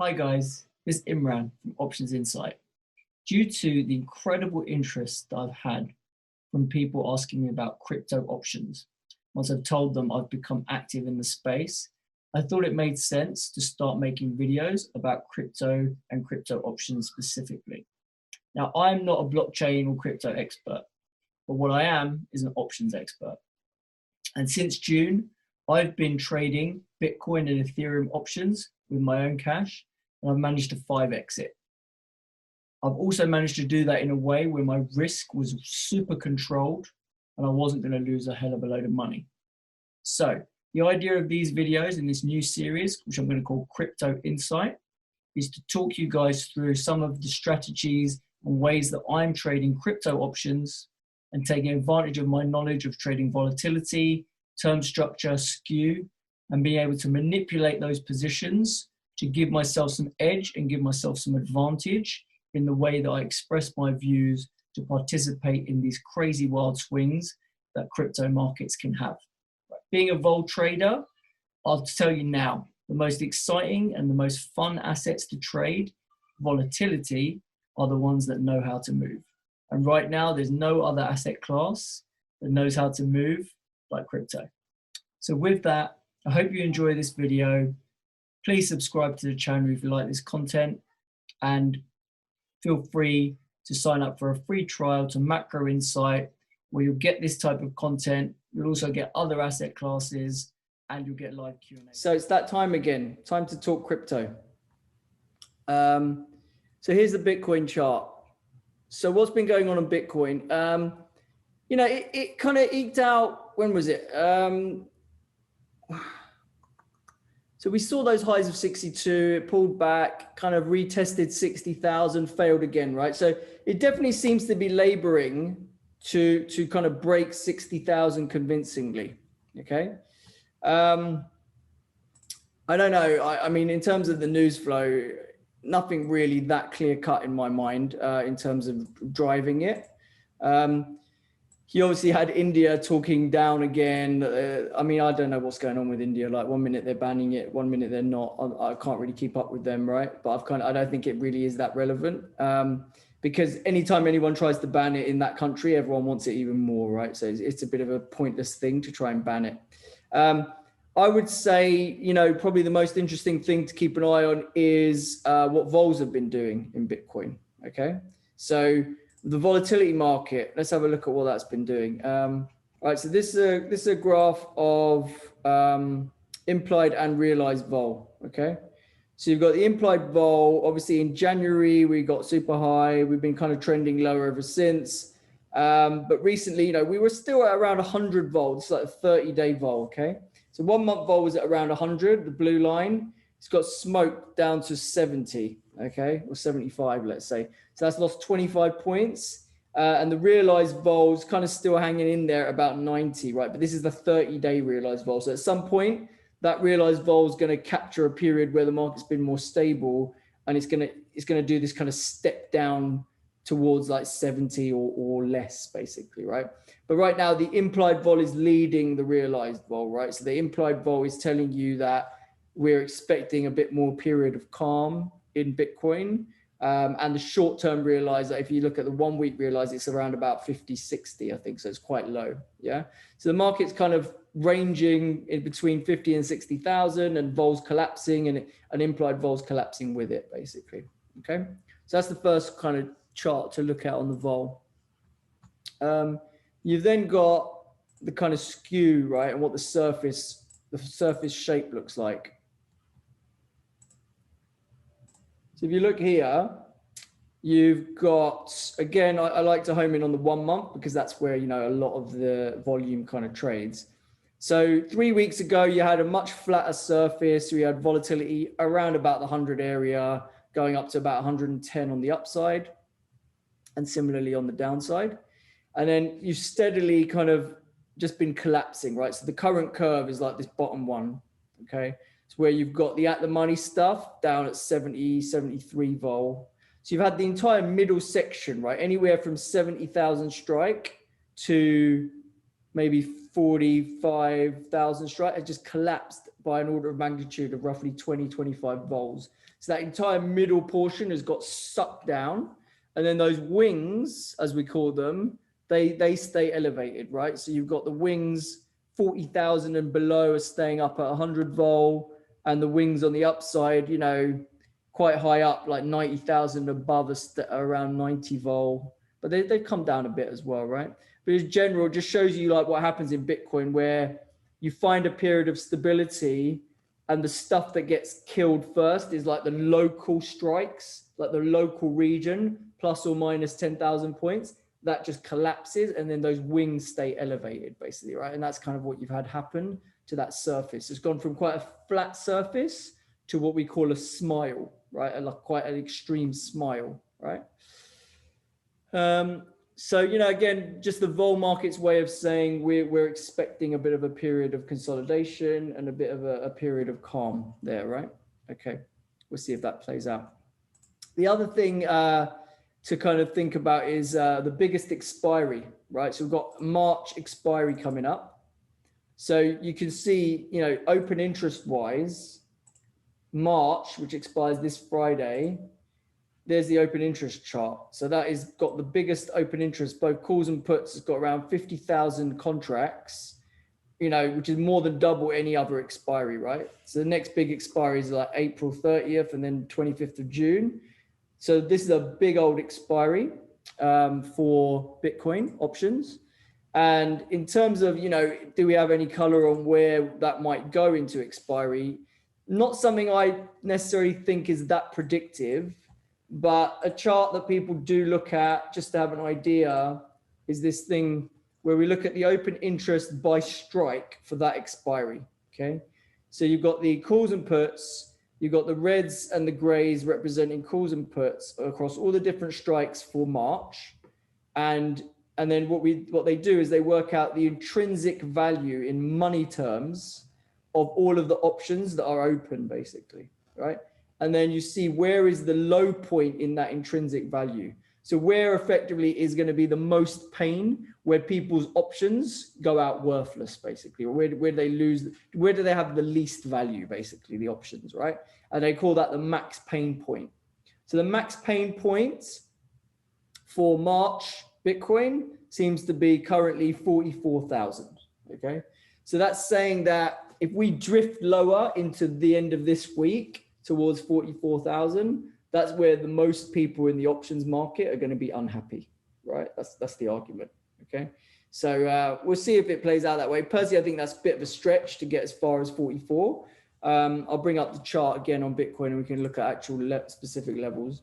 Hi guys, this is Imran from Options Insight. Due to the incredible interest that I've had from people asking me about crypto options, once I've told them I've become active in the space, I thought it made sense to start making videos about crypto and crypto options specifically. Now, I'm not a blockchain or crypto expert, but what I am is an options expert. And since June, I've been trading Bitcoin and Ethereum options with my own cash, and I've managed to 5x it. I've also managed to do that in a way where my risk was super controlled and I wasn't going to lose a hell of a load of money. So the idea of these videos in this new series, which I'm going to call Crypto Insight, is to talk you guys through some of the strategies and ways that I'm trading crypto options and taking advantage of my knowledge of trading volatility, term structure, skew, and being able to manipulate those positions to give myself some edge and give myself some advantage in the way that I express my views to participate in these crazy wild swings that crypto markets can have. Being a vol trader, I'll tell you now, the most exciting and the most fun assets to trade, volatility, are the ones that know how to move. And right now, there's no other asset class that knows how to move like crypto. So with that, I hope you enjoy this video. Please subscribe to the channel if you like this content, and feel free to sign up for a free trial to Macro Insight, where you'll get this type of content. You'll also get other asset classes and you'll get live Q&A. So it's that time again, time to talk crypto. So here's the Bitcoin chart. So what's been going on Bitcoin? You know, it kind of eked out, when was it? So we saw those highs of 62, it pulled back, kind of retested 60,000, failed again, right? So it definitely seems to be laboring to kind of break 60,000 convincingly, okay? I don't know, I mean, in terms of the news flow, nothing really that clear cut in my mind in terms of driving it. He obviously had India talking down again. I mean, I don't know what's going on with India. Like, one minute they're banning it, one minute they're not. I can't really keep up with them, right? But I don't think it really is that relevant, because anytime anyone tries to ban it in that country, everyone wants it even more, right? So it's a bit of a pointless thing to try and ban it. I would say, you know, probably the most interesting thing to keep an eye on is what vols have been doing in Bitcoin, okay? So the volatility market, let's have a look at what that's been doing. All right, so this is a graph of implied and realized vol, okay? So you've got the implied vol. Obviously in January, we got super high. We've been kind of trending lower ever since. But recently, you know, we were still at around 100 vol. It's like a 30-day vol, okay? So 1 month vol was at around 100, the blue line. It's got smoked down to 70, okay? Or 75, let's say. So that's lost 25 points. And the realized vol's kind of still hanging in there at about 90, right? But this is the 30-day realized vol. So at some point, that realized vol is going to capture a period where the market's been more stable, and it's going to do this kind of step down towards like 70 or less, basically, right? But right now, the implied vol is leading the realized vol, right? So the implied vol is telling you that we're expecting a bit more period of calm in Bitcoin. And the short-term realized, that if you look at the 1 week realized, it's around about 50, 60, I think. So it's quite low, yeah? So the market's kind of ranging in between 50 and 60,000, and vols collapsing, and implied vols collapsing with it, basically, okay? So that's the first kind of chart to look at on the vol. You've then got the kind of skew, right? And what the surface shape looks like. So if you look here, you've got, again, I like to home in on the 1 month because that's where, you know, a lot of the volume kind of trades. So 3 weeks ago, you had a much flatter surface. We had volatility around about the 100 area, going up to about 110 on the upside, and similarly on the downside. And then you've steadily kind of just been collapsing, right? So the current curve is like this bottom one, okay? It's where you've got the at the money stuff down at 70, 73 vol. So you've had the entire middle section, right? Anywhere from 70,000 strike to maybe 45,000 strike. It just collapsed by an order of magnitude of roughly 20, 25 vols. So that entire middle portion has got sucked down. And then those wings, as we call them, they stay elevated, right? So you've got the wings, 40,000 and below are staying up at 100 vol, and the wings on the upside, you know, quite high up, like 90,000 above are around 90 vol. But they've come down a bit as well, right? But in general, it just shows you like what happens in Bitcoin, where you find a period of stability, and the stuff that gets killed first is like the local strikes, like the local region, plus or minus 10,000 points, that just collapses, and then those wings stay elevated, basically, right? And that's kind of what you've had happen to that surface. It's gone from quite a flat surface to what we call a smile, right? Like quite an extreme smile, right? So, you know, again, just the vol market's way of saying we're expecting a bit of a period of consolidation and a bit of a period of calm there, right? Okay, we'll see if that plays out. The other thing to kind of think about is the biggest expiry, right? So we've got March expiry coming up. So you can see, you know, open interest wise, March, which expires this Friday, there's the open interest chart. So that is got the biggest open interest, both calls and puts. It's got around 50,000 contracts, you know, which is more than double any other expiry, right? So the next big expiry is like April 30th and then 25th of June. So this is a big old expiry for Bitcoin options. And in terms of, you know, do we have any color on where that might go into expiry? Not something I necessarily think is that predictive. But a chart that people do look at just to have an idea is this thing where we look at the open interest by strike for that expiry, okay? So you've got the calls and puts, you've got the reds and the grays representing calls and puts across all the different strikes for March. And then what they do is they work out the intrinsic value in money terms of all of the options that are open, basically, right? And then you see where is the low point in that intrinsic value. So where effectively is going to be the most pain, where people's options go out worthless, basically, or where do they lose, where do they have the least value, basically, the options, right? And they call that the max pain point. So the max pain point for March Bitcoin seems to be currently 44,000, okay? So that's saying that if we drift lower into the end of this week, towards 44,000, that's where the most people in the options market are going to be unhappy, right? That's the argument, okay? So we'll see if it plays out that way. Personally, I think that's a bit of a stretch to get as far as 44. I'll bring up the chart again on Bitcoin and we can look at actual specific levels.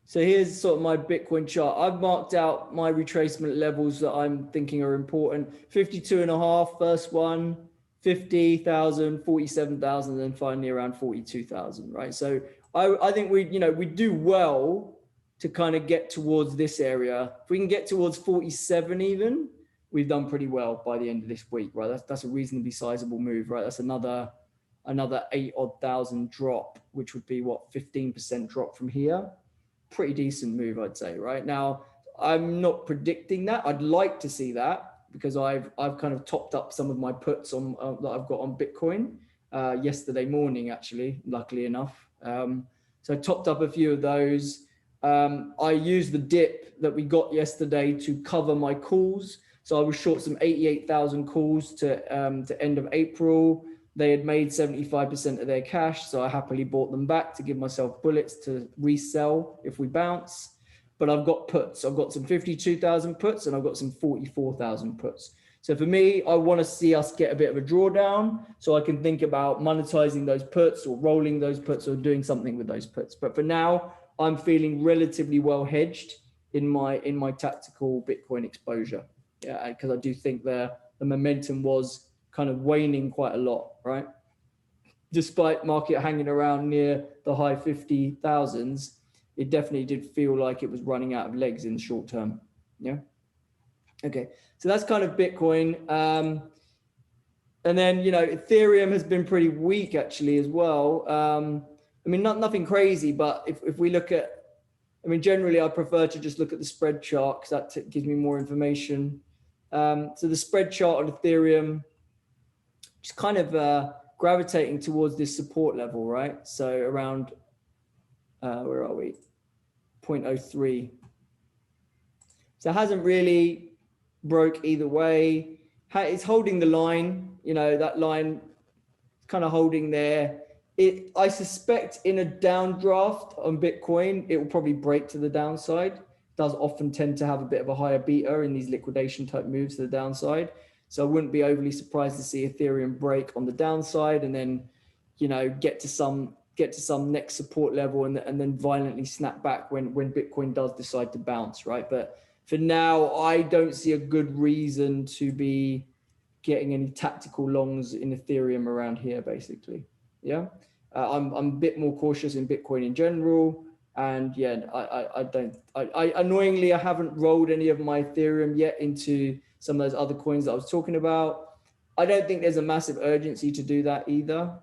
So here's sort of my Bitcoin chart. I've marked out my retracement levels that I'm thinking are important. 52.5, first one. 50,000, 47,000, and finally around 42,000, right? So I think we do well to kind of get towards this area. If we can get towards 47 even, we've done pretty well by the end of this week, right? That's a reasonably sizable move, right? That's another 8,000 drop, which would be what, 15% drop from here. Pretty decent move, I'd say, right? Now, I'm not predicting that. I'd like to see that, because I've kind of topped up some of my puts on that I've got on Bitcoin yesterday morning, actually, luckily enough. So I topped up a few of those. I used the dip that we got yesterday to cover my calls. So I was short some 88,000 calls to end of April. They had made 75% of their cash, so I happily bought them back to give myself bullets to resell if we bounce. But I've got puts. I've got some 52,000 puts and I've got some 44,000 puts. So for me, I want to see us get a bit of a drawdown so I can think about monetizing those puts or rolling those puts or doing something with those puts. But for now, I'm feeling relatively well hedged in my tactical Bitcoin exposure. Yeah, because I do think the momentum was kind of waning quite a lot, right? Despite market hanging around near the high 50,000s, it definitely did feel like it was running out of legs in the short term. Yeah. Okay. So that's kind of Bitcoin. And then, you know, Ethereum has been pretty weak actually as well. I mean, nothing crazy, but if we look at, I mean, generally I prefer to just look at the spread chart because that gives me more information. So the spread chart on Ethereum just kind of gravitating towards this support level, right? So around, where are we? 0.03. So it hasn't really broke either way. It's holding the line, you know, that line kind of holding there. I suspect in a downdraft on Bitcoin, it will probably break to the downside. It does often tend to have a bit of a higher beta in these liquidation type moves to the downside. So I wouldn't be overly surprised to see Ethereum break on the downside and then, you know, get to some next support level and then violently snap back when Bitcoin does decide to bounce, right? But for now, I don't see a good reason to be getting any tactical longs in Ethereum around here, basically. Yeah, I'm a bit more cautious in Bitcoin in general, and yeah, I annoyingly I haven't rolled any of my Ethereum yet into some of those other coins that I was talking about. I don't think there's a massive urgency to do that either,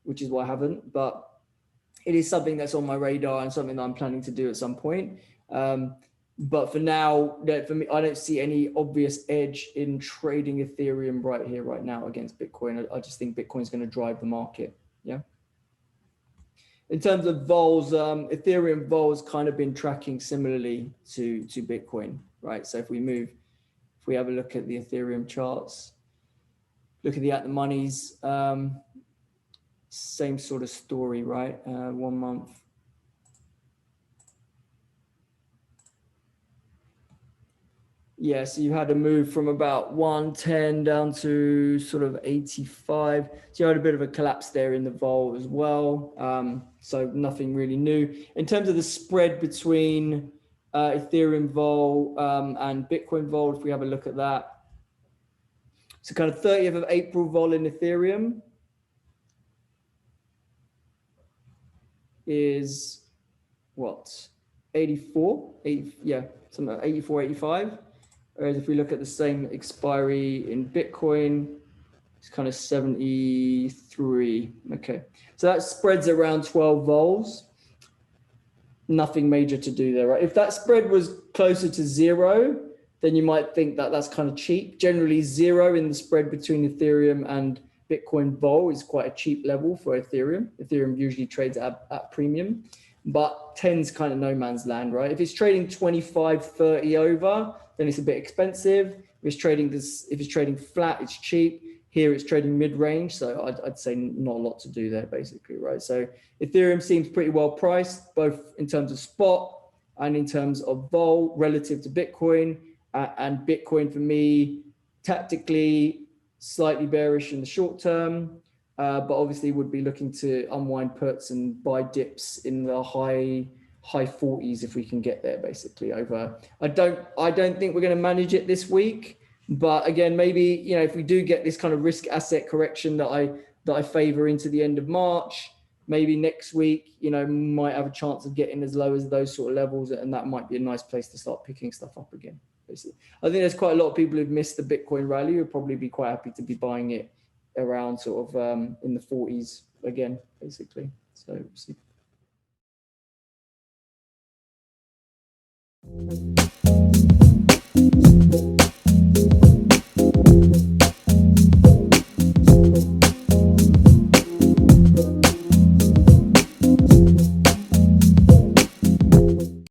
which is why I haven't. But it is something that's on my radar and something that I'm planning to do at some point. But for now, for me, I don't see any obvious edge in trading Ethereum right here, right now against Bitcoin. I just think Bitcoin's going to drive the market. Yeah. In terms of vols, Ethereum vol's kind of been tracking similarly to Bitcoin, right? So if we have a look at the Ethereum charts, look at the monies, same sort of story, right? 1 month. Yeah, so you had a move from about 110 down to sort of 85. So you had a bit of a collapse there in the vol as well. So nothing really new. In terms of the spread between Ethereum vol and Bitcoin vol, if we have a look at that. So kind of 30th of April vol in Ethereum is what? 84? Yeah, something like 84, 85. Whereas if we look at the same expiry in Bitcoin, it's kind of 73. Okay. So that spreads around 12 vols. Nothing major to do there, right? If that spread was closer to zero, then you might think that that's kind of cheap. Generally, zero in the spread between Ethereum and Bitcoin vol is quite a cheap level for Ethereum. Ethereum usually trades at premium. But 10's kind of no man's land, right? If it's trading 25, 30 over, then it's a bit expensive. If it's trading flat, it's cheap. Here it's trading mid-range, so I'd say not a lot to do there, basically, right? So Ethereum seems pretty well priced, both in terms of spot and in terms of vol relative to Bitcoin. And Bitcoin, for me, tactically slightly bearish in the short term. But obviously would be looking to unwind puts and buy dips in the high 40s if we can get there, basically. Over. I don't think we're going to manage it this week, but again, maybe, you know, if we do get this kind of risk asset correction that I favor into the end of March, maybe next week, you know, might have a chance of getting as low as those sort of levels, and that might be a nice place to start picking stuff up again. Basically, I think there's quite a lot of people who've missed the Bitcoin rally who'll probably be quite happy to be buying it around sort of in the 40s again, basically. So we'll see.